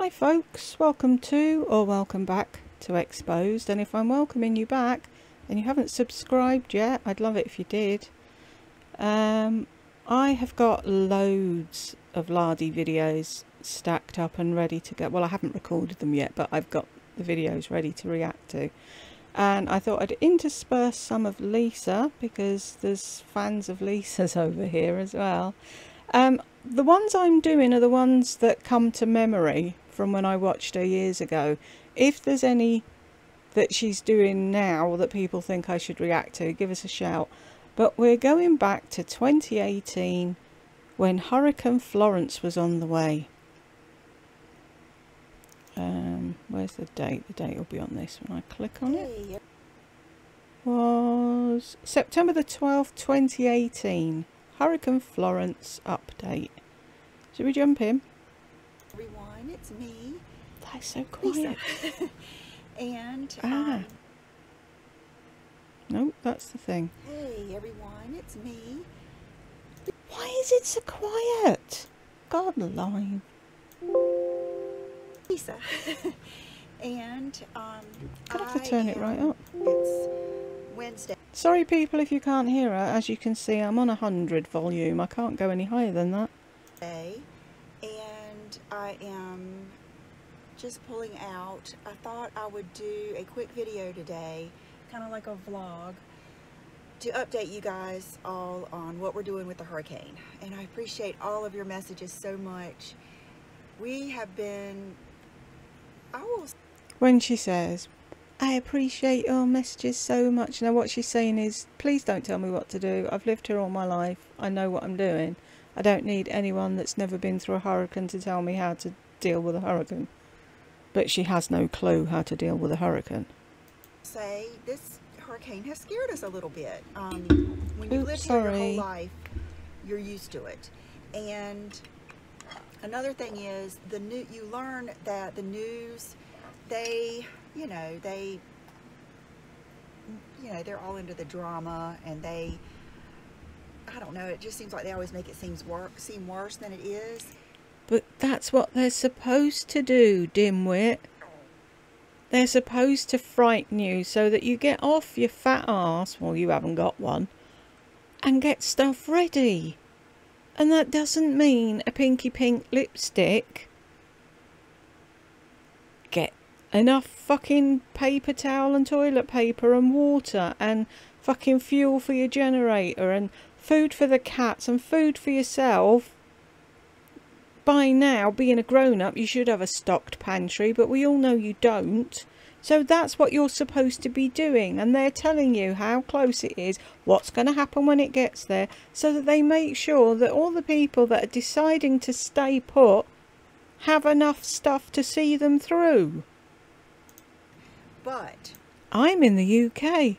Hi folks, welcome to or welcome back to Exposed, and if I'm welcoming you back and you haven't subscribed yet, I'd love it if you did. I have got loads of Lardy videos stacked up and ready to go. Well, I haven't recorded them yet, but I've got the videos ready to react to. And I thought I'd intersperse some of Lisa, because there's fans of Lisa's over here as well. The ones I'm doing are the ones that come to memory from when I watched her years ago. If there's any that she's doing now that people think I should react to, give us a shout. But we're going back to 2018 when Hurricane Florence was on the way. Where's the date? The date will be on this when I click on it. Was September the 12th, 2018. Hurricane Florence update. Should we jump in? Everyone, it's me. That's so quiet. And no, that's the thing. hey everyone, it's me. Why is it so quiet? God alive. Lisa. And I'll have to turn it right up. It's Wednesday. Sorry people if you can't hear her. As you can see, I'm on 100 volume. I can't go any higher than that. And I am just pulling out. I thought I would do a quick video today, kind of like a vlog, to update you guys all on what we're doing with the hurricane. And I appreciate all of your messages so much. We have been, When she says, I appreciate your messages so much. Now what she's saying is, please don't tell me what to do. I've lived here all my life. I know what I'm doing. I don't need anyone that's never been through a hurricane to tell me how to deal with a hurricane. But she has no clue how to deal with a hurricane. say this hurricane has scared us a little bit. When you live here your whole life, you're used to it. And another thing is, you learn that the news, they're all into the drama, and I don't know, it just seems like they always make it seem worse than it is. But that's what they're supposed to do, dimwit. They're supposed to frighten you so that you get off your fat arse, well, you haven't got one, and get stuff ready. And that doesn't mean a pinky pink lipstick. Get enough fucking paper towel and toilet paper and water and fucking fuel for your generator and food for the cats and food for yourself. By now, being a grown-up, you should have a stocked pantry, but we all know you don't. So that's what you're supposed to be doing, and they're telling you how close it is, what's going to happen when it gets there, so that they make sure that all the people that are deciding to stay put have enough stuff to see them through. But I'm in the UK.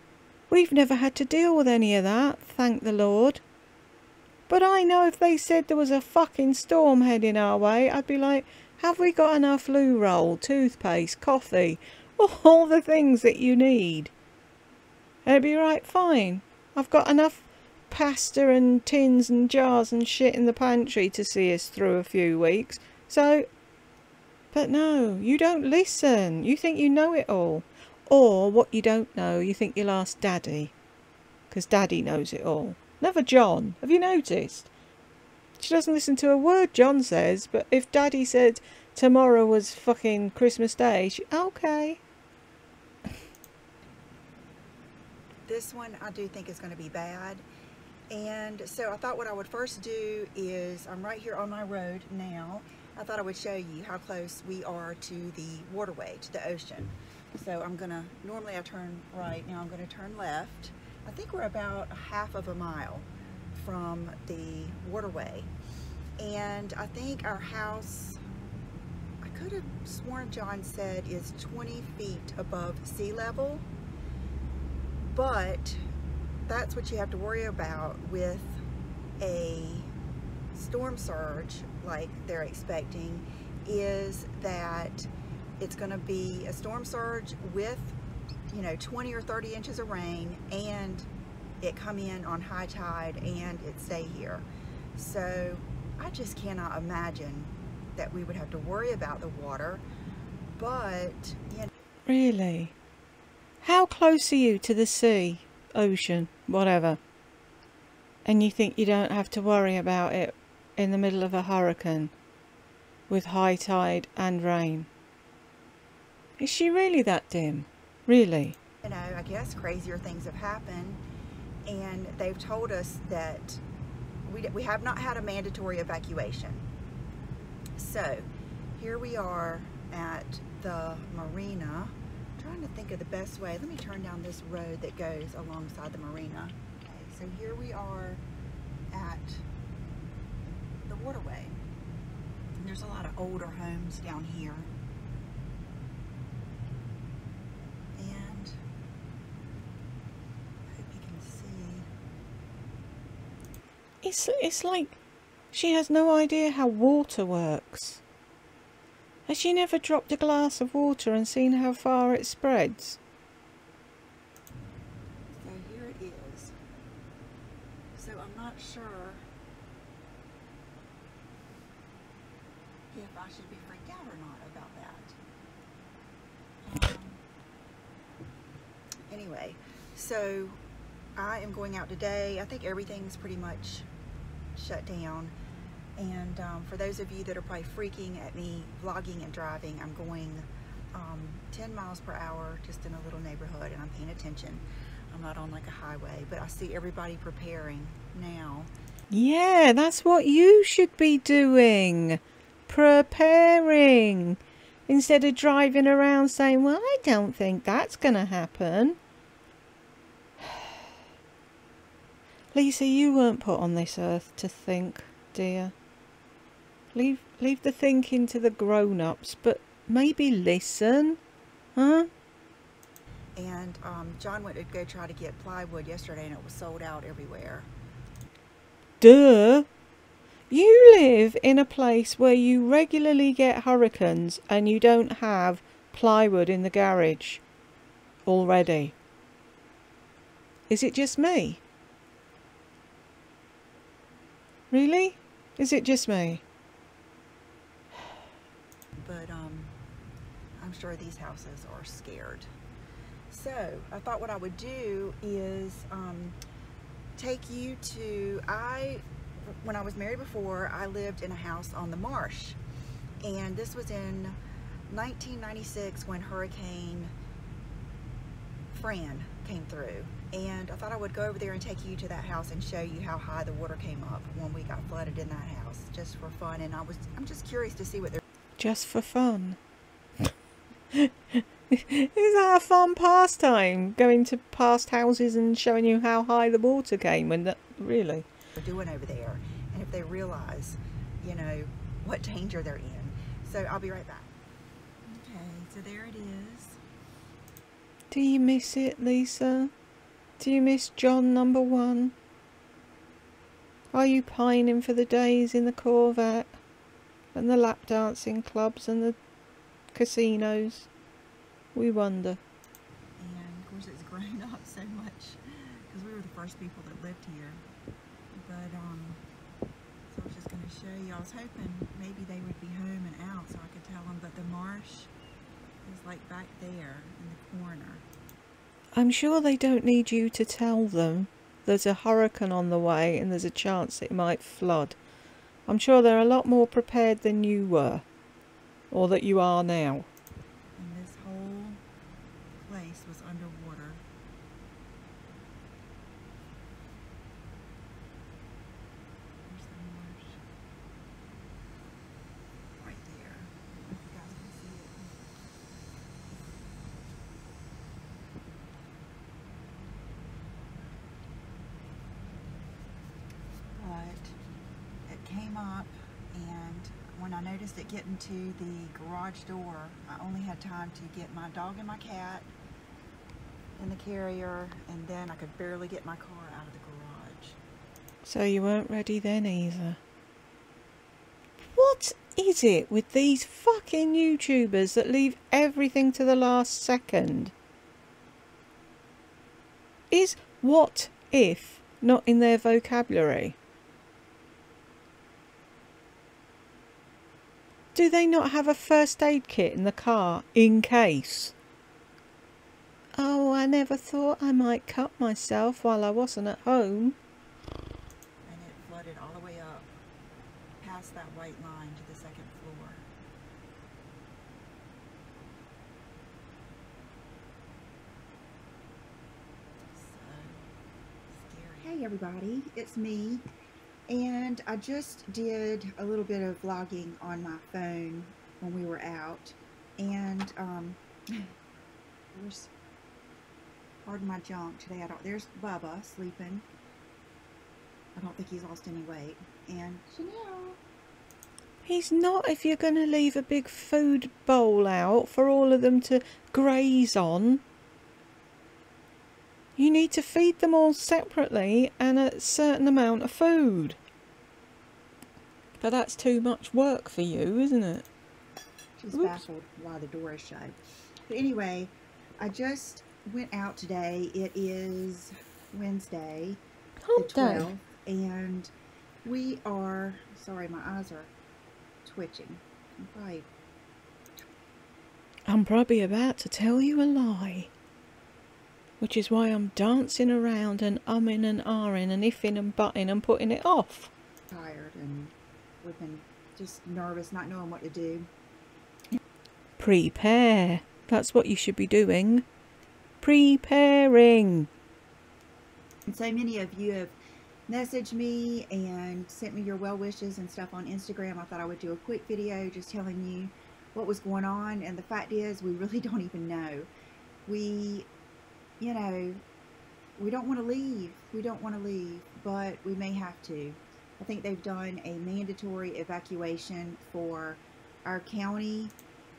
We've never had to deal with any of that, thank the Lord. But I know if they said there was a fucking storm heading our way, I'd be like, have we got enough loo roll, toothpaste, coffee, all the things that you need? And it'd be right, fine. I've got enough pasta and tins and jars and shit in the pantry to see us through a few weeks. So, but no, you don't listen. You think you know it all. Or what you don't know, you think you'll ask Daddy. Because Daddy knows it all. Never John. Have you noticed? She doesn't listen to a word John says, but if Daddy said tomorrow was fucking Christmas Day, okay. this one I do think is going to be bad. And so I thought what I would first do is, I'm right here on my road now. I thought I would show you how close we are to the waterway, to the ocean. So I'm gonna, normally I turn right, now I'm gonna turn left. I think we're about half of a mile from the waterway. And I think our house, I could have sworn John said, is 20 feet above sea level. But that's what you have to worry about with a storm surge like they're expecting, is that it's going to be a storm surge with, 20 or 30 inches of rain, and it come in on high tide and it stay here. So I just cannot imagine that we would have to worry about the water, but, you know. Really? How close are you to the sea, ocean, whatever? And you think you don't have to worry about it in the middle of a hurricane with high tide and rain? Is she really that dim? Really? You know, I guess crazier things have happened, and they've told us that we have not had a mandatory evacuation. So here we are at the marina. I'm trying to think of the best way. Let me turn down this road that goes alongside the marina. Okay, so here we are at the waterway. And there's a lot of older homes down here. And I hope you can see. It's like she has no idea how water works. Has she never dropped a glass of water and seen how far it spreads? So here it is. So I'm not sure if I should be freaked out or not about that. Anyway, so I am going out today. I think everything's pretty much shut down. And for those of you that are probably freaking at me vlogging and driving, I'm going 10 miles per hour just in a little neighborhood, and I'm paying attention. I'm not on like a highway, but I see everybody preparing now. Yeah, that's what you should be doing. Preparing. Instead of driving around saying, well, I don't think that's going to happen. Lisa, you weren't put on this earth to think, dear. Leave the thinking to the grown-ups, but maybe listen, huh? And John went to go try to get plywood yesterday, and it was sold out everywhere. Duh! You live in a place where you regularly get hurricanes and you don't have plywood in the garage already. Is it just me? Really? Is it just me? But I'm sure these houses are scared. So I thought what I would do is take you to, when I was married before, I lived in a house on the marsh, and this was in 1996 when Hurricane Fran came through, and I thought I would go over there and take you to that house and show you how high the water came up when we got flooded in that house, just for fun. And I'm just curious to see what they're just for fun. Is that a fun pastime? Going to past houses and showing you how high the water came? And that, really? They're doing over there, and if they realize, you know, what danger they're in. So I'll be right back. Okay, so there it is. Do you miss it, Lisa? Do you miss John #1? Are you pining for the days in the Corvette and the lap dancing clubs and the casinos? We wonder. And of course it's grown up so much because we were the first people that lived here. But so I was just going to show you. I was hoping maybe they would be home and out so I could tell them, but the marsh is like back there in the corner. I'm sure they don't need you to tell them there's a hurricane on the way and there's a chance it might flood. I'm sure they're a lot more prepared than you were, or that you are now. And this whole place was underwater. There's the marsh. Right there. I don't know if you guys can see it. But it came up, and when I noticed it getting to the garage door, I only had time to get my dog and my cat in the carrier, and then I could barely get my car out of the garage. So you weren't ready then either. What is it with these fucking YouTubers that leave everything to the last second? Is what if not in their vocabulary? Do they not have a first aid kit in the car, in case? Oh, I never thought I might cut myself while I wasn't at home. And it flooded all the way up past that white line to the second floor. So scary. Hey everybody, it's me. And I just did a little bit of vlogging on my phone when we were out. And there's, pardon my junk today, there's Bubba sleeping. I don't think he's lost any weight. And Chanel. He's not if you're going to leave a big food bowl out for all of them to graze on. You need to feed them all separately and a certain amount of food. But that's too much work for you, isn't it? She's baffled why the door is shut. But anyway, I just went out today. It is Wednesday, the 12th, and we are, sorry, my eyes are twitching. I'm probably about to tell you a lie. Which is why I'm dancing around and umming and ahhing and iffing and butting and putting it off. Tired, and we've been just nervous, not knowing what to do. Prepare. That's what you should be doing. Preparing. And so many of you have messaged me and sent me your well wishes and stuff on Instagram. I thought I would do a quick video just telling you what was going on. And the fact is, we really don't even know. You know, we don't want to leave. We don't want to leave, but we may have to. I think they've done a mandatory evacuation for our county.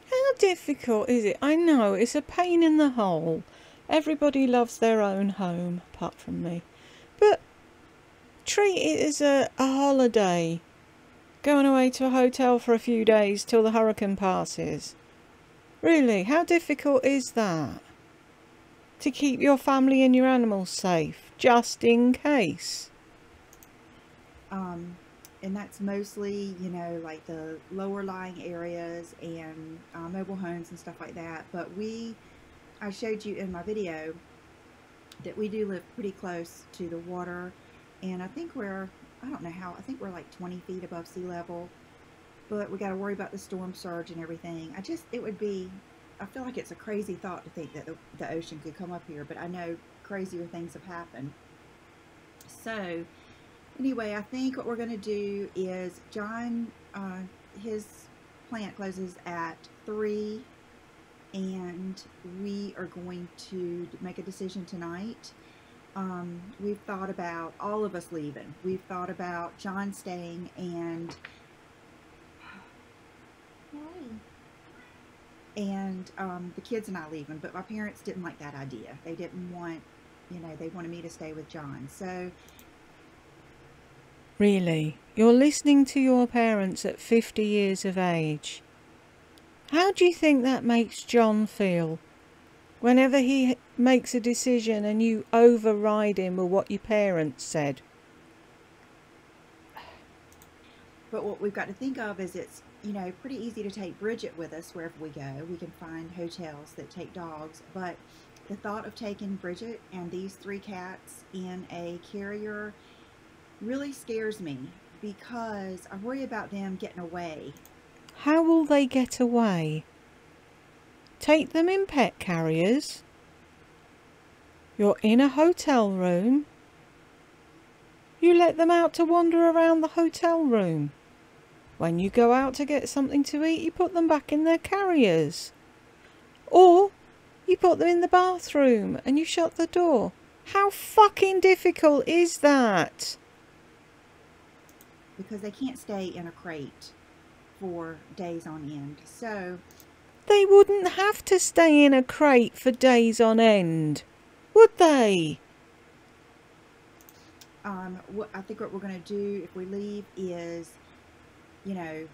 How difficult is it? I know, it's a pain in the hole. Everybody loves their own home, apart from me. But treat it as a holiday. Going away to a hotel for a few days till the hurricane passes. Really, how difficult is that? To keep your family and your animals safe, just in case. And that's mostly, you know, like the lower lying areas and mobile homes and stuff like that. But I showed you in my video that we do live pretty close to the water. And I think I don't know how, I think we're like 20 feet above sea level. But we got to worry about the storm surge and everything. I feel like it's a crazy thought to think that the ocean could come up here, but I know crazier things have happened. So, anyway, I think what we're going to do is John, his plant closes at 3, and we are going to make a decision tonight. We've thought about all of us leaving. We've thought about John staying and the kids and I leaving, but my parents didn't like that idea. They didn't want, you know, they wanted me to stay with John. So, really, you're listening to your parents at 50 years of age. How do you think that makes John feel? Whenever he makes a decision and you override him with what your parents said. But what we've got to think of is it's, you know, pretty easy to take Bridget with us wherever we go. We can find hotels that take dogs, but the thought of taking Bridget and these 3 cats in a carrier really scares me because I worry about them getting away. How will they get away? Take them in pet carriers. You're in a hotel room. You let them out to wander around the hotel room. When you go out to get something to eat, you put them back in their carriers. Or you put them in the bathroom and you shut the door. How fucking difficult is that? Because they can't stay in a crate for days on end. So they wouldn't have to stay in a crate for days on end, would they? I think what we're going to do if we leave is, you know,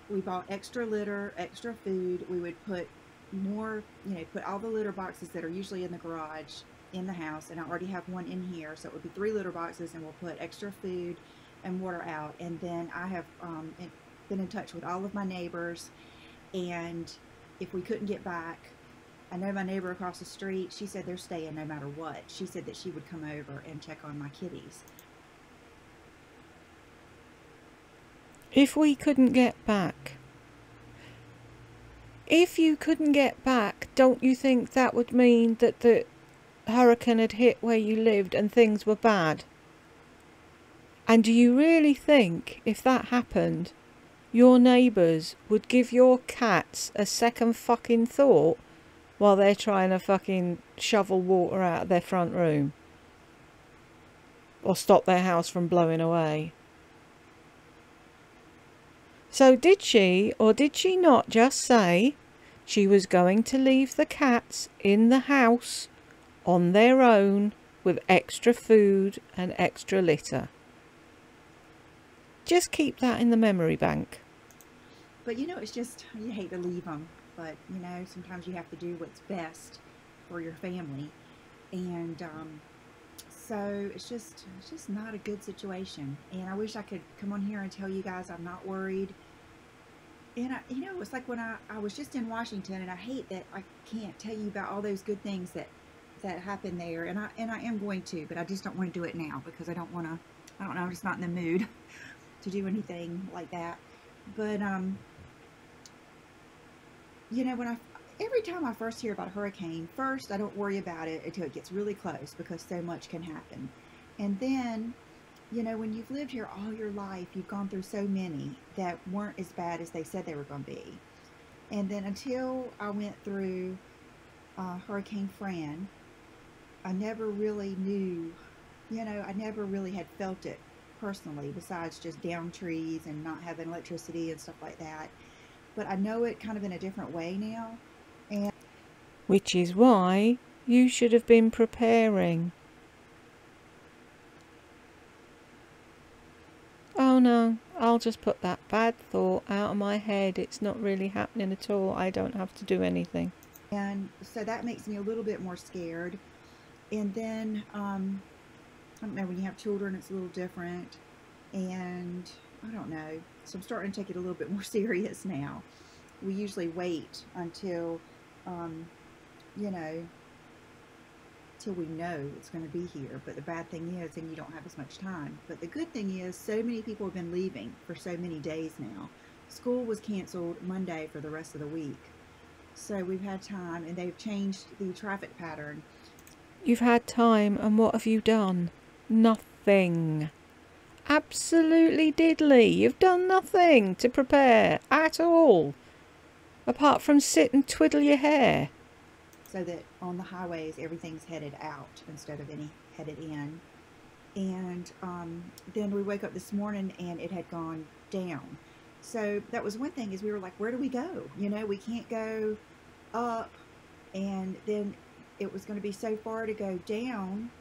we bought extra litter, extra food. We would put more, you know, put all the litter boxes that are usually in the garage in the house, and I already have one in here, so it would be 3 litter boxes, and we'll put extra food and water out. And then I have been in touch with all of my neighbors, and if we couldn't get back, I know my neighbor across the street, she said they're staying no matter what. She said that she would come over and check on my kitties. If we couldn't get back, if you couldn't get back, don't you think that would mean that the hurricane had hit where you lived and things were bad? And do you really think if that happened, your neighbours would give your cats a second fucking thought while they're trying to fucking shovel water out of their front room? Or stop their house from blowing away? So did she or did she not just say she was going to leave the cats in the house on their own with extra food and extra litter? Just keep that in the memory bank. But you know, it's just, you hate to leave them, but you know, sometimes you have to do what's best for your family. And so it's just not a good situation. And I wish I could come on here and tell you guys I'm not worried. And you know, it's like when I was just in Washington, and I hate that I can't tell you about all those good things that happened there. And I am going to, but I just don't want to do it now because I don't want to. I don't know. I'm just not in the mood to do anything like that. But you know, every time I first hear about a hurricane, first I don't worry about it until it gets really close because so much can happen. And then, you know, when you've lived here all your life, you've gone through so many that weren't as bad as they said they were going to be. And then until I went through Hurricane Fran, I never really knew, you know, I never really had felt it personally, besides just downed trees and not having electricity and stuff like that. But I know it kind of in a different way now. And which is why you should have been preparing. Oh no, I'll just put that bad thought out of my head. It's not really happening at all. I don't have to do anything. And so that makes me a little bit more scared. And then, I don't know, when you have children, it's a little different. And I don't know. So I'm starting to take it a little bit more serious now. We usually wait until, you know, till we know it's going to be here. But the bad thing is, then you don't have as much time. But the good thing is, so many people have been leaving for so many days now. School was canceled Monday for the rest of the week. So we've had time, and they've changed the traffic pattern. You've had time, and what have you done? Nothing. Absolutely diddly. You've done nothing to prepare at all. Apart from sit and twiddle your hair. So that on the highways, everything's headed out instead of any headed in. And then we wake up this morning, and it had gone down. So that was one thing, is we were like, where do we go? You know, we can't go up, and then it was going to be so far to go down.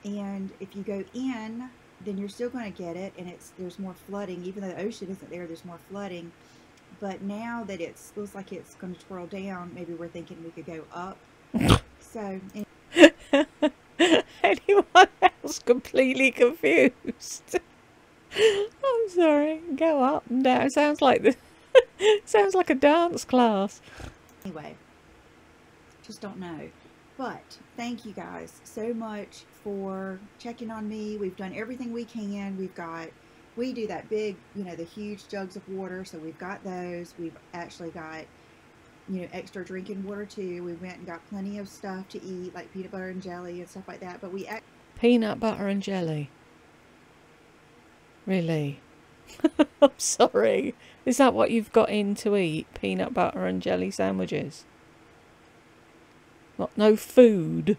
And if you go in, then you're still going to get it, and there's more flooding. Even though the ocean isn't there, there's more flooding. But now that it looks like it's going to twirl down, maybe we're thinking we could go up. So anyone else completely confused? I'm sorry. Go up and down. Sounds like sounds like a dance class. Anyway, just don't know. But thank you guys so much for checking on me. We've done everything we can. We do that big, you know, the huge jugs of water. So we've got those. We've actually got, you know, extra drinking water too. We went and got plenty of stuff to eat, like peanut butter and jelly and stuff like that. But peanut butter and jelly. Really? I'm sorry. Is that what you've got in to eat? Peanut butter and jelly sandwiches? What, no food?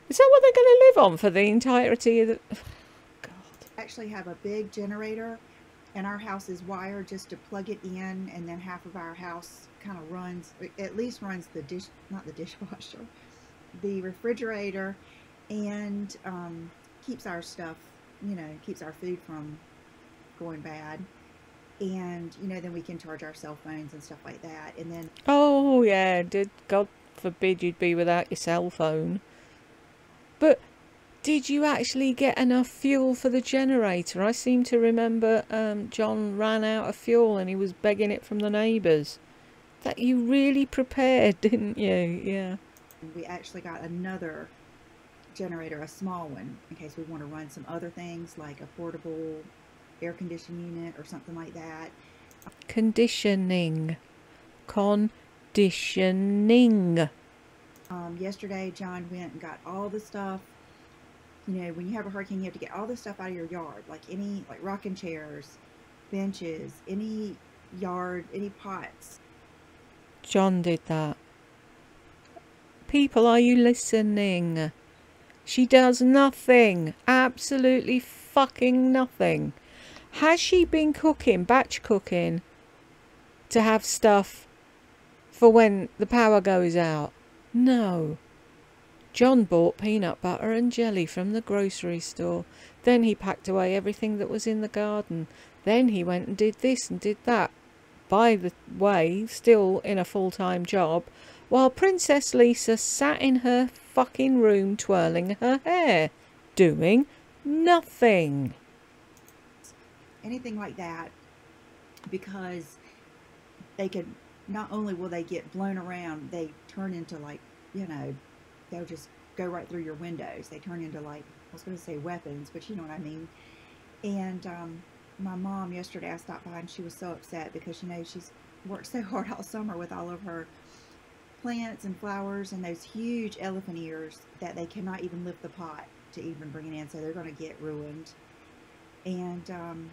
Is that what they're going to live on for the entirety of the... Oh, God. Actually have a big generator, and our house is wired just to plug it in, and then half of our house kind of runs, at least runs the not the dishwasher, the refrigerator, and keeps our stuff, you know, keeps our food from going bad. And, you know, then we can charge our cell phones and stuff like that. And then... Oh, yeah. God forbid you'd be without your cell phone. But Did you actually get enough fuel for the generator? I seem to remember John ran out of fuel and he was begging it from the neighbours. That you really prepared, didn't you? Yeah. We actually got another generator, a small one, in case we want to run some other things like a portable air conditioning unit or something like that. Conditioning. Yesterday, John went and got all the stuff. You know, when you have a hurricane, you have to get all the stuff out of your yard, like rocking chairs, benches, any pots. John did that. People, are you listening? She does nothing. Absolutely fucking nothing. Has she been cooking, batch cooking, to have stuff for when the power goes out? No. John bought peanut butter and jelly from the grocery store. Then he packed away everything that was in the garden. Then he went and did this and did that. By the way, still in a full-time job, while Princess Lisa sat in her fucking room twirling her hair, doing nothing. Anything like that, because they could, not only will they get blown around, they turn into like, you know, they'll just go right through your windows. They turn into like, I was going to say weapons, but you know what I mean. And my mom yesterday, I stopped by and she was so upset because, you know, she's worked so hard all summer with all of her plants and flowers and those huge elephant ears that they cannot even lift the pot to even bring it in, so they're going to get ruined. And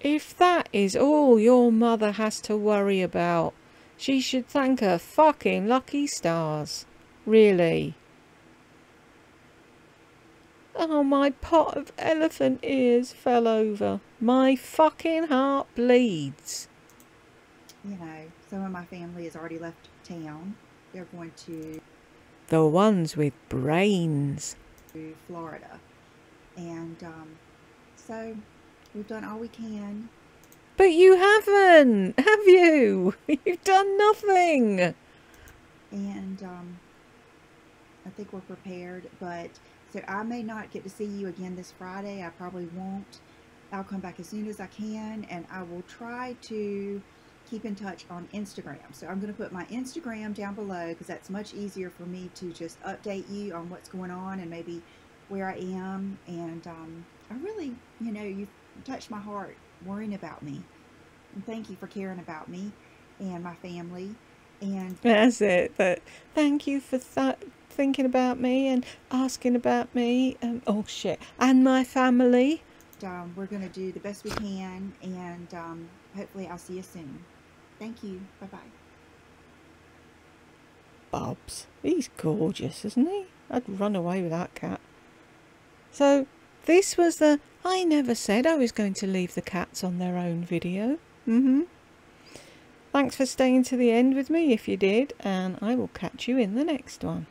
if that is all your mother has to worry about, she should thank her fucking lucky stars. Really. Oh, my pot of elephant ears fell over. My fucking heart bleeds. You know, some of my family has already left town. They're going to... The ones with brains. ...to Florida. And so we've done all we can. But you haven't, have you? You've done nothing. And I think we're prepared, but so I may not get to see you again this Friday. I probably won't. I'll come back as soon as I can, and I will try to keep in touch on Instagram. So I'm going to put my Instagram down below because that's much easier for me to just update you on what's going on and maybe where I am. And I really, you know, you've touched my heart worrying about me. And thank you for caring about me and my family. And that's it. But thank you for thinking about me and asking about me. Oh shit, and my family. We're going to do the best we can, and hopefully I'll see you soon. Thank you. Bye-bye. Bobs. He's gorgeous, isn't he? I'd run away with that cat. So, this was the I never said I was going to leave the cats on their own video. Thanks for staying to the end with me if you did, and I will catch you in the next one.